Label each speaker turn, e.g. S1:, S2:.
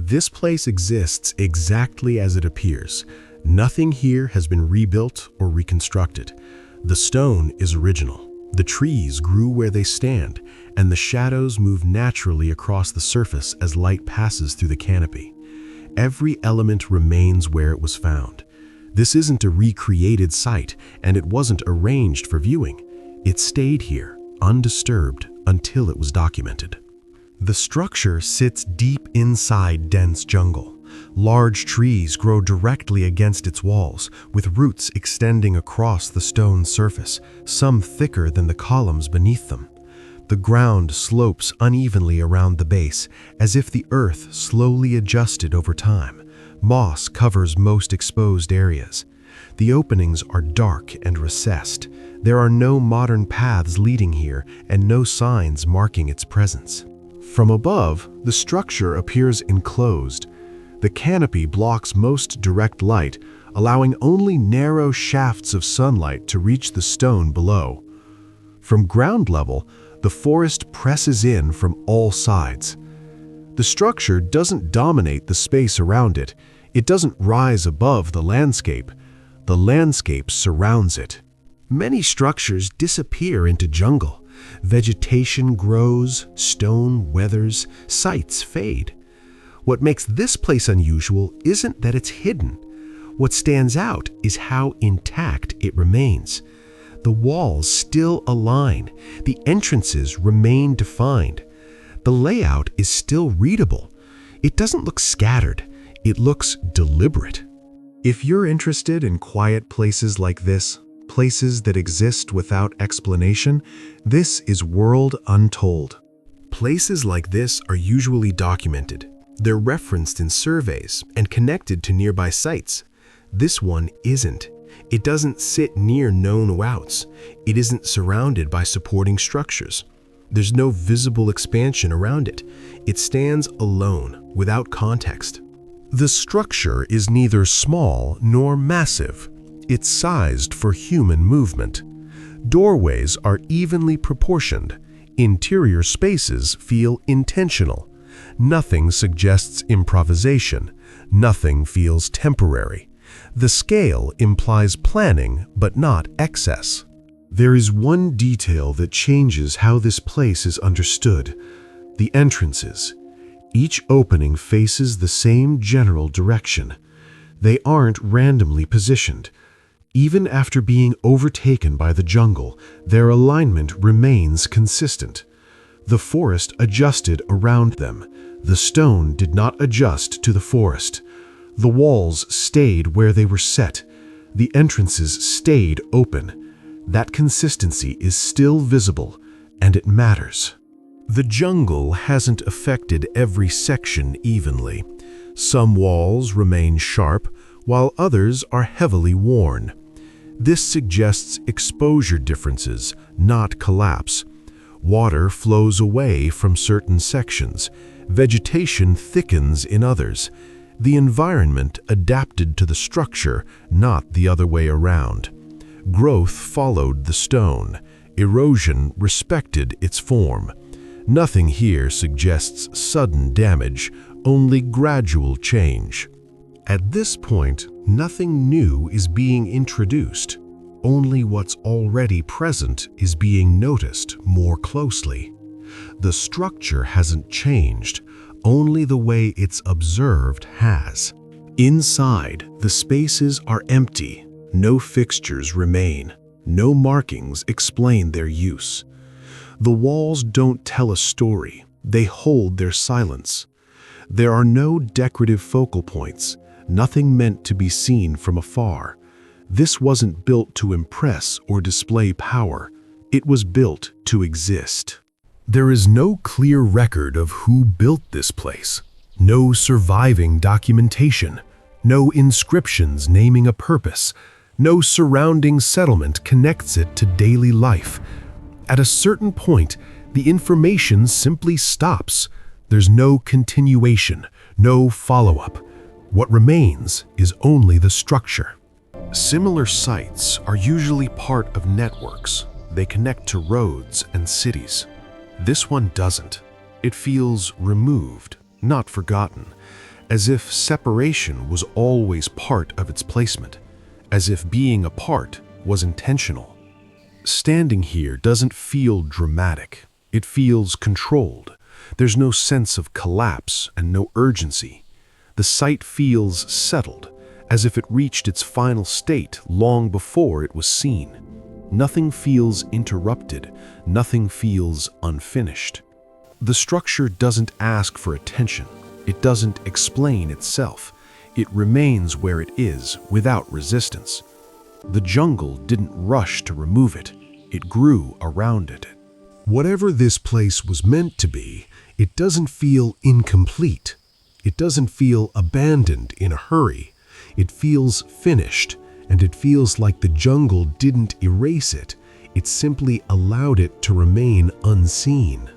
S1: This place exists exactly as it appears. Nothing here has been rebuilt or reconstructed. The stone is original. The trees grew where they stand, and the shadows move naturally across the surface as light passes through the canopy. Every element remains where it was found. This isn't a recreated site, and it wasn't arranged for viewing. It stayed here, undisturbed, until it was documented. The structure sits deep inside dense jungle. Large trees grow directly against its walls, with roots extending across the stone surface, some thicker than the columns beneath them. The ground slopes unevenly around the base, as if the earth slowly adjusted over time. Moss covers most exposed areas. The openings are dark and recessed. There are no modern paths leading here and no signs marking its presence. From above, the structure appears enclosed. The canopy blocks most direct light, allowing only narrow shafts of sunlight to reach the stone below. From ground level, the forest presses in from all sides. The structure doesn't dominate the space around it. It doesn't rise above the landscape. The landscape surrounds it. Many structures disappear into jungle. Vegetation grows, stone weathers, sites fade. What makes this place unusual isn't that it's hidden. What stands out is how intact it remains. The walls still align. The entrances remain defined. The layout is still readable. It doesn't look scattered. It looks deliberate. If you're interested in quiet places like this, places that exist without explanation, this is World Untold. Places like this are usually documented. They're referenced in surveys and connected to nearby sites. This one isn't. It doesn't sit near known routes. It isn't surrounded by supporting structures. There's no visible expansion around it. It stands alone, without context. The structure is neither small nor massive. It's sized for human movement. Doorways are evenly proportioned. Interior spaces feel intentional. Nothing suggests improvisation. Nothing feels temporary. The scale implies planning, but not excess. There is one detail that changes how this place is understood: the entrances. Each opening faces the same general direction. They aren't randomly positioned. Even after being overtaken by the jungle, their alignment remains consistent. The forest adjusted around them. The stone did not adjust to the forest. The walls stayed where they were set. The entrances stayed open. That consistency is still visible, and it matters. The jungle hasn't affected every section evenly. Some walls remain sharp, while others are heavily worn. This suggests exposure differences, not collapse. Water flows away from certain sections. Vegetation thickens in others. The environment adapted to the structure, not the other way around. Growth followed the stone. Erosion respected its form. Nothing here suggests sudden damage, only gradual change. At this point, nothing new is being introduced. Only what's already present is being noticed more closely. The structure hasn't changed, only the way it's observed has. Inside, the spaces are empty. No fixtures remain. No markings explain their use. The walls don't tell a story. They hold their silence. There are no decorative focal points, nothing meant to be seen from afar. This wasn't built to impress or display power. It was built to exist. There is no clear record of who built this place. No surviving documentation. No inscriptions naming a purpose. No surrounding settlement connects it to daily life. At a certain point, the information simply stops. There's no continuation, no follow-up. What remains is only the structure. Similar sites are usually part of networks. They connect to roads and cities. This one doesn't. It feels removed, not forgotten. as if separation was always part of its placement, as if being apart was intentional. Standing here doesn't feel dramatic. It feels controlled. There's no sense of collapse and no urgency. The site feels settled, as if it reached its final state long before it was seen. Nothing feels interrupted. Nothing feels unfinished. The structure doesn't ask for attention. It doesn't explain itself. It remains where it is, without resistance. The jungle didn't rush to remove it. It grew around it. Whatever this place was meant to be, it doesn't feel incomplete. It doesn't feel abandoned in a hurry. It feels finished, and it feels like the jungle didn't erase it. It simply allowed it to remain unseen.